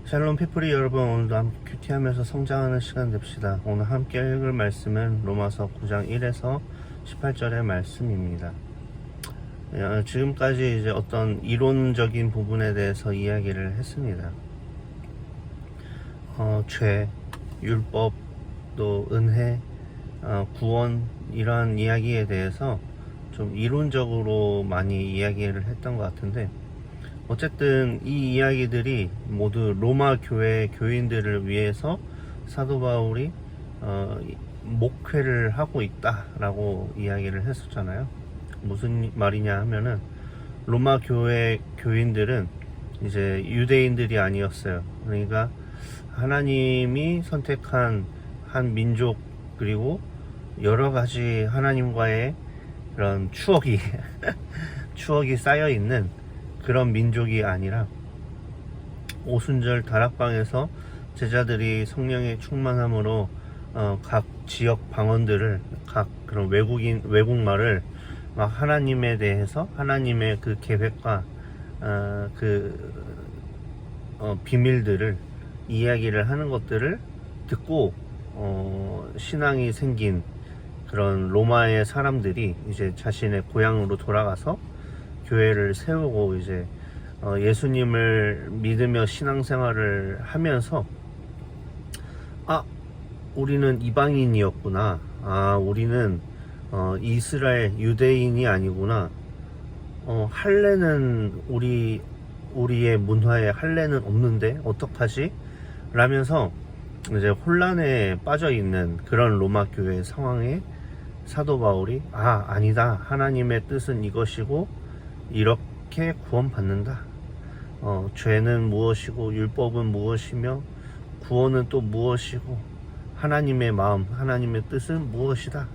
샬롬 피플이 여러분, 오늘도 함께 큐티하면서 성장하는 시간 됩시다. 오늘 함께 읽을 말씀은 로마서 9장 1에서 18절의 말씀입니다. 지금까지 이제 어떤 이론적인 부분에 대해서 이야기를 했습니다. 죄, 율법, 또 은혜, 구원, 이러한 이야기에 대해서 좀 이론적으로 많이 이야기를 했던 것 같은데, 어쨌든 이 이야기들이 모두 로마 교회 교인들을 위해서 사도 바울이 목회를 하고 있다라고 이야기를 했었잖아요. 무슨 말이냐 하면은, 로마 교회 교인들은 이제 유대인들이 아니었어요. 그러니까 하나님이 선택한 한 민족, 그리고 여러 가지 하나님과의 그런 추억이 추억이 쌓여 있는 그런 민족이 아니라, 오순절 다락방에서 제자들이 성령의 충만함으로 각 지역 방언들을, 각 그런 외국말을 막 하나님에 대해서, 하나님의 그 계획과 비밀들을 이야기를 하는 것들을 듣고 신앙이 생긴 그런 로마의 사람들이 이제 자신의 고향으로 돌아가서 교회를 세우고 이제 예수님을 믿으며 신앙생활을 하면서, 우리는 이방인이었구나, 우리는 이스라엘 유대인이 아니구나, 할례는 우리의 문화에 할례는 없는데 어떡하지? 라면서 이제 혼란에 빠져 있는 그런 로마 교회 상황에 사도 바울이 아니다, 하나님의 뜻은 이것이고 이렇게 구원받는다, 죄는 무엇이고 율법은 무엇이며 구원은 또 무엇이고 하나님의 마음, 하나님의 뜻은 무엇이다,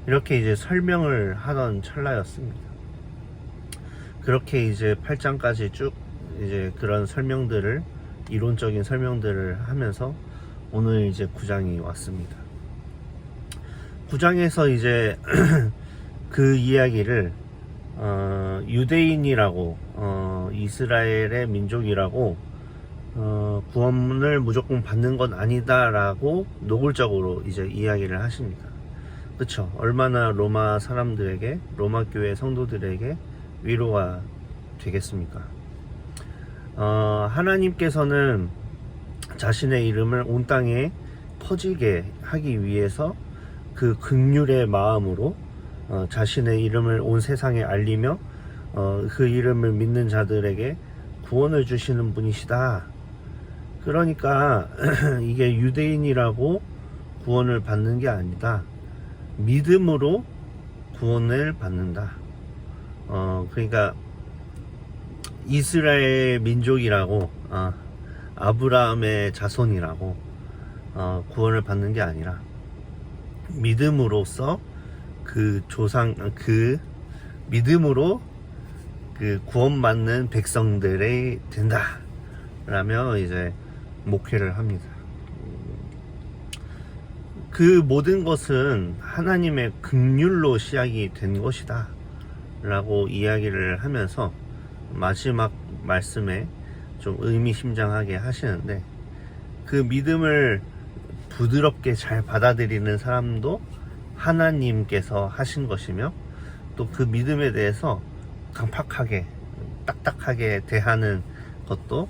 이렇게 이제 설명을 하던 찰나였습니다. 그렇게 이제 8장까지 쭉 이제 그런 설명들을, 이론적인 설명들을 하면서 오늘 이제 9장이 왔습니다. 9장에서 이제 그 이야기를 유대인이라고, 이스라엘의 민족이라고, 구원을 무조건 받는 건 아니다라고 노골적으로 이제 이야기를 하십니다. 그쵸? 얼마나 로마 사람들에게, 로마 교회 성도들에게 위로가 되겠습니까? 하나님께서는 자신의 이름을 온 땅에 퍼지게 하기 위해서 그 긍휼의 마음으로 자신의 이름을 온 세상에 알리며 그 이름을 믿는 자들에게 구원을 주시는 분이시다. 그러니까 이게 유대인이라고 구원을 받는 게 아니다, 믿음으로 구원을 받는다. 그러니까 이스라엘 민족이라고, 아브라함의 자손이라고 구원을 받는 게 아니라, 믿음으로써 믿음으로 그 구원받는 백성들이 된다 라며 이제 목회를 합니다. 그 모든 것은 하나님의 긍휼로 시작이 된 것이다 라고 이야기를 하면서 마지막 말씀에 좀 의미심장하게 하시는데, 그 믿음을 부드럽게 잘 받아들이는 사람도 하나님께서 하신 것이며, 또 그 믿음에 대해서 강팍하게, 딱딱하게 대하는 것도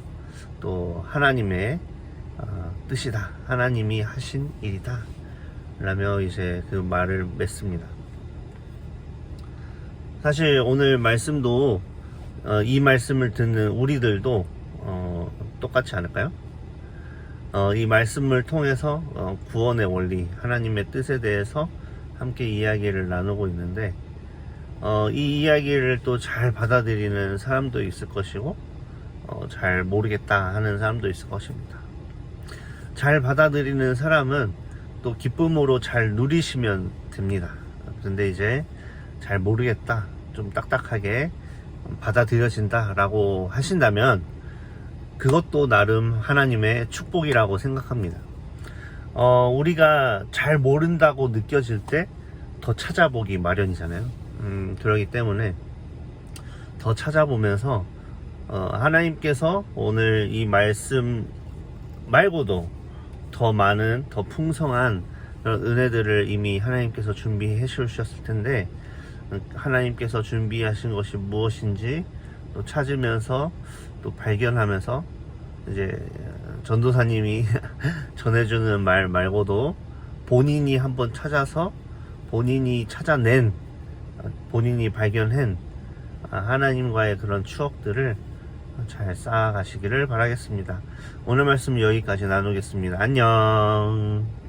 또 하나님의 뜻이다, 하나님이 하신 일이다 라며 이제 그 말을 맺습니다. 사실 오늘 말씀도 이 말씀을 듣는 우리들도 똑같지 않을까요? 이 말씀을 통해서 구원의 원리, 하나님의 뜻에 대해서 함께 이야기를 나누고 있는데, 이 이야기를 또 잘 받아들이는 사람도 있을 것이고, 잘 모르겠다 하는 사람도 있을 것입니다. 잘 받아들이는 사람은 또 기쁨으로 잘 누리시면 됩니다. 근데 이제 잘 모르겠다, 좀 딱딱하게 받아들여진다 라고 하신다면, 그것도 나름 하나님의 축복이라고 생각합니다. 우리가 잘 모른다고 느껴질 때 더 찾아보기 마련이잖아요. 그렇기 때문에 더 찾아보면서 하나님께서 오늘 이 말씀 말고도 더 많은, 더 풍성한 그런 은혜들을 이미 하나님께서 준비해 주셨을 텐데, 하나님께서 준비하신 것이 무엇인지 또 찾으면서 또 발견하면서, 이제 전도사님이 전해주는 말 말고도 본인이 한번 찾아서 본인이 찾아낸, 본인이 발견한 하나님과의 그런 추억들을 잘 쌓아가시기를 바라겠습니다. 오늘 말씀 여기까지 나누겠습니다. 안녕.